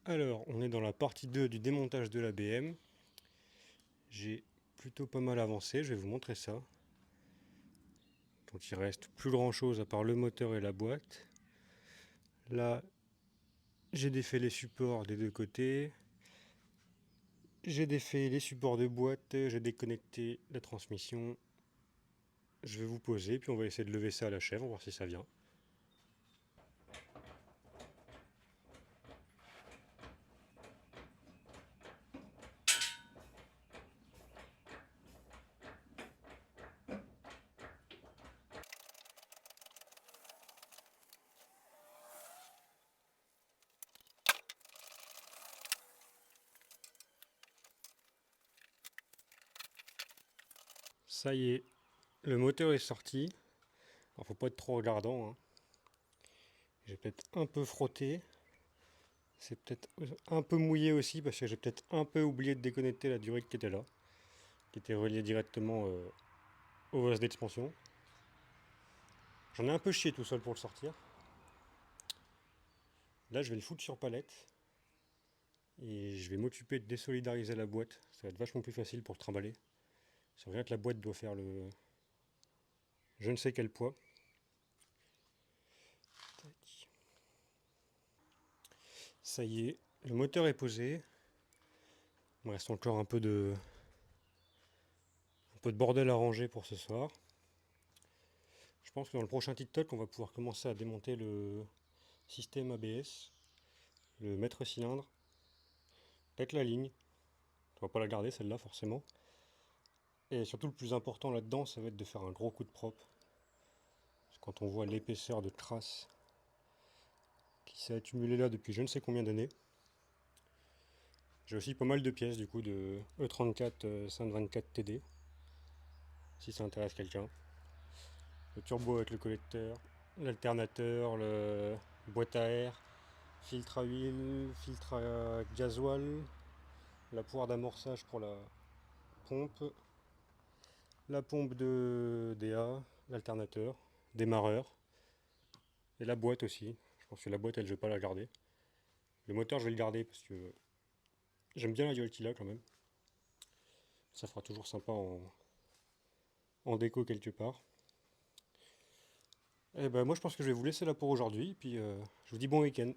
Alors, on est dans la partie 2 du démontage de la BM. J'ai plutôt pas mal avancé, je vais vous montrer ça. Donc il reste plus grand chose à part le moteur et la boîte. Là, j'ai défait les supports des deux côtés. J'ai défait les supports de boîte, j'ai déconnecté la transmission. Je vais vous poser, puis on va essayer de lever ça à la chèvre, voir si ça vient. Ça y est, le moteur est sorti. Alors faut pas être trop regardant, hein. J'ai peut-être un peu frotté. C'est peut-être un peu mouillé aussi parce que j'ai peut-être un peu oublié de déconnecter la durite qui était là, qui était reliée directement au vase d'expansion. J'en ai un peu chié tout seul pour le sortir. Là, je vais le foutre sur palette et je vais m'occuper de désolidariser la boîte. Ça va être vachement plus facile pour le trimballer. Ça veut dire que la boîte doit faire le je ne sais quel poids. Ça y est, le moteur est posé. Il me reste encore un peu de bordel à ranger pour ce soir. Je pense que dans le prochain TikTok, on va pouvoir commencer à démonter le système ABS, le maître cylindre, peut-être la ligne. On va pas la garder celle-là forcément. Et surtout le plus important là-dedans, ça va être de faire un gros coup de propre. Parce que quand on voit l'épaisseur de crasse qui s'est accumulée là depuis je ne sais combien d'années. J'ai aussi pas mal de pièces du coup de E34 524 TD, si ça intéresse quelqu'un. Le turbo avec le collecteur, l'alternateur, le boîte à air, filtre à huile, filtre à gasoil, la poire d'amorçage pour la pompe, la pompe de DA, l'alternateur, démarreur, et la boîte aussi. Je pense que la boîte, elle, je vais pas la garder. Le moteur, je vais le garder parce que j'aime bien la dual qu'il a quand même. Ça fera toujours sympa en déco quelque part. Et ben moi, je pense que je vais vous laisser là pour aujourd'hui. Puis je vous dis bon week-end.